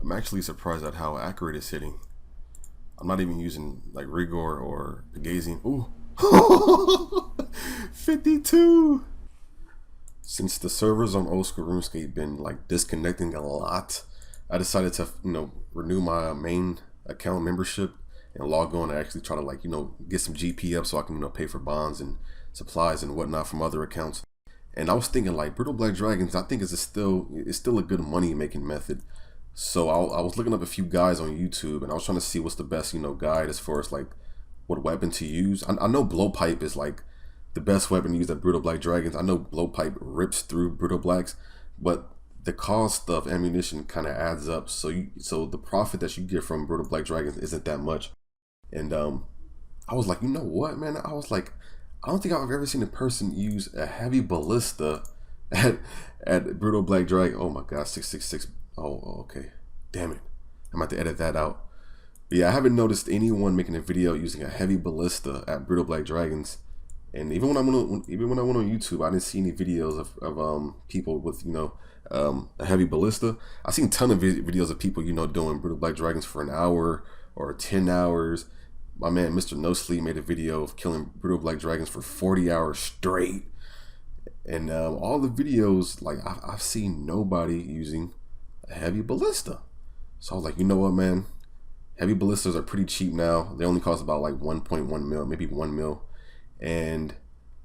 I'm actually surprised at how accurate it's hitting. I'm not even using like rigor or Pegasian. Ooh. 52. Since the servers on old school RuneScape been like disconnecting a lot, I decided to renew my main account membership and log on and actually try to like get some GP up so I can pay for bonds and supplies and whatnot from other accounts. And I was thinking like Brutal Black Dragons, I think it's still a good money making method. So I was looking up a few guys on YouTube and I was trying to see what's the best guide as far as like what weapon to use. I know blowpipe is like the best weapon to use at Brutal Black Dragons. I know blowpipe rips through Brutal Blacks, but the cost of ammunition kind of adds up. So the profit that you get from Brutal Black Dragons isn't that much. And I was like, you know what, man? I was like, I don't think I've ever seen a person use a Heavy Ballista at Brutal Black Dragon. Oh my God, 666. Oh, okay. Damn it. I'm about to edit that out. But yeah, I haven't noticed anyone making a video using a Heavy Ballista at Brutal Black Dragons. And even when I went on YouTube, I didn't see any videos of people with a Heavy Ballista. I seen a ton of videos of people doing Brutal Black Dragons for an hour or 10 hours. My man Mr. No Sleep made a video of killing Brutal Black Dragons for 40 hours straight. And all the videos, like I've seen nobody using a Heavy Ballista. So I was like, you know what, man? Heavy Ballistas are pretty cheap now. They only cost about like 1.1 mil, maybe 1 mil. And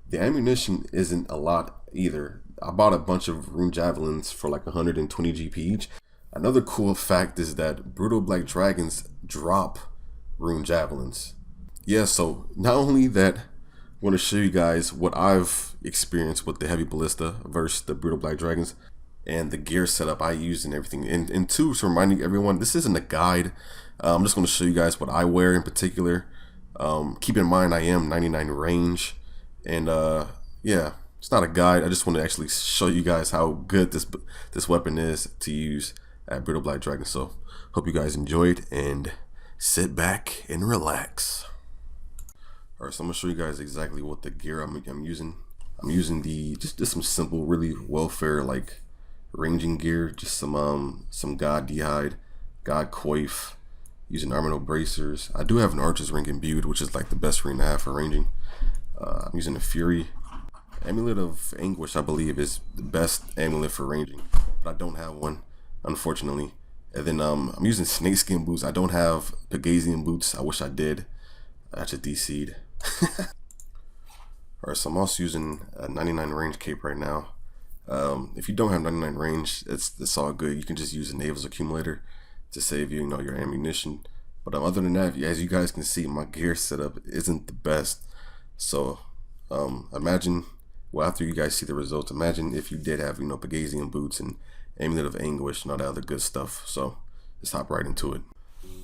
the ammunition isn't a lot either. I bought a bunch of rune javelins for like 120 GP each. Another cool fact is that Brutal Black Dragons drop rune javelins. Yeah, so not only that, I want to show you guys what I've experienced with the Heavy Ballista versus the Brutal Black Dragons and the gear setup I use and everything. And two, to remind everyone, this isn't a guide. I'm just going to show you guys what I wear in particular. Keep in mind I am 99 range, and yeah, it's not a guide. I just want to actually show you guys how good this weapon is to use at Brutal Black Dragon. So hope you guys enjoyed and sit back and relax. Alright, so I'm gonna show you guys exactly what the gear I'm using. I'm using just some simple, really welfare like ranging gear, just some God D'hide, God Coif, using Armado bracers. I do have an Archer's ring imbued, which is like the best ring to have for ranging. I'm using a Fury. Amulet of Anguish, I believe, is the best amulet for ranging, but I don't have one, unfortunately. And then I'm using snakeskin boots. I don't have Pegasian boots. I wish I did. I just DC'd. Alright, so I'm also using a 99 range cape right now. If you don't have 99 range, it's all good. You can just use a Naval's accumulator to save you, your ammunition. But other than that, as you guys can see, my gear setup isn't the best. So imagine, well, after you guys see the results, imagine if you did have Pegasian boots and Amulet of Anguish and all that other good stuff. So let's hop right into it.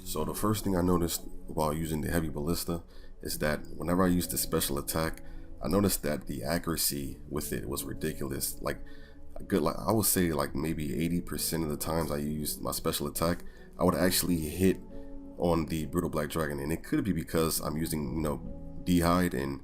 So the first thing I noticed while using the Heavy Ballista is that whenever I used the special attack, I noticed that the accuracy with it was ridiculous. Like I would say like maybe 80% of the times I used my special attack, I would actually hit on the Brutal Black Dragon, and it could be because I'm using D'hide, and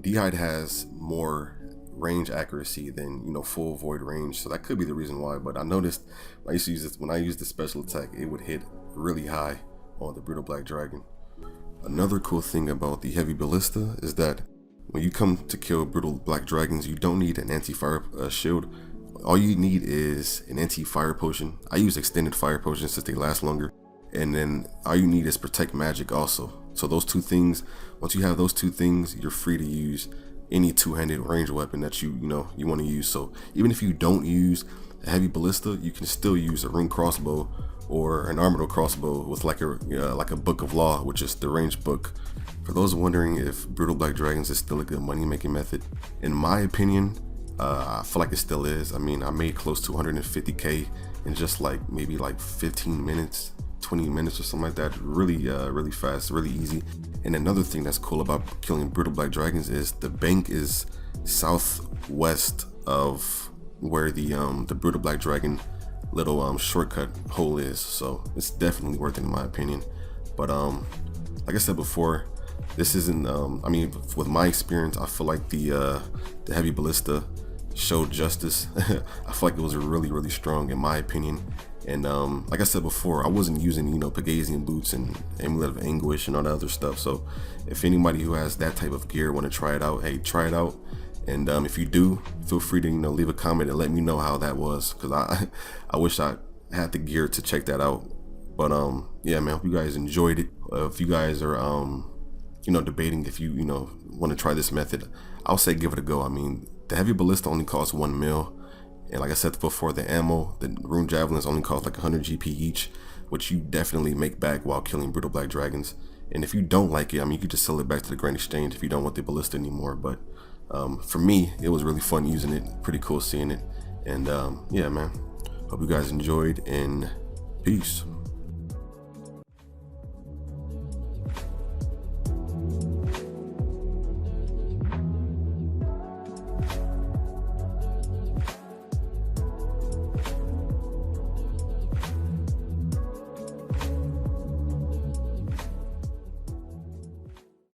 D'hide has more range accuracy than full void range, so that could be the reason why. But I noticed when I used the special attack, it would hit really high on the Brutal Black Dragon. Another cool thing about the Heavy Ballista is that when you come to kill Brutal Black Dragons, you don't need an anti-fire shield. All you need is an anti-fire potion. I use extended fire potions since they last longer, and then all you need is protect magic also. So those two things, once you have those two things, you're free to use any two-handed range weapon that you want to use. So even if you don't use a Heavy Ballista, you can still use a ring crossbow or an Armado crossbow with like a Book of Law, which is the range book. For those wondering if Brutal Black Dragons is still a good money making method, in my opinion, I feel like it still is. I mean, I made close to 150k in just like maybe like 15 minutes, 20 minutes or something like that. Really fast, really easy. And another thing that's cool about killing Brutal Black Dragons is the bank is southwest of where the Brutal Black Dragon little shortcut hole is, so it's definitely worth it in my opinion. But like I said before, this isn't I mean, with my experience, I feel like the Heavy Ballista showed justice. I feel like it was really strong in my opinion, And like I said before, I wasn't using, you know, Pegasian boots and Amulet of Anguish and all that other stuff. So if anybody who has that type of gear want to try it out, hey, try it out. And if you do, feel free to, you know, leave a comment and let me know how that was, because I wish I had the gear to check that out. But yeah, man, hope you guys enjoyed it. If you guys are you know, debating if you know, want to try this method, I'll say give it a go. I mean, the Heavy Ballista only costs 1 mil. And like I said before, the ammo, the rune javelins only cost like 100 GP each, which you definitely make back while killing brutal black dragons. And if you don't like it, I mean, you could just sell it back to the Grand Exchange if you don't want the ballista anymore. But for me, it was really fun using it. Pretty cool seeing it. And yeah, man, hope you guys enjoyed, and peace.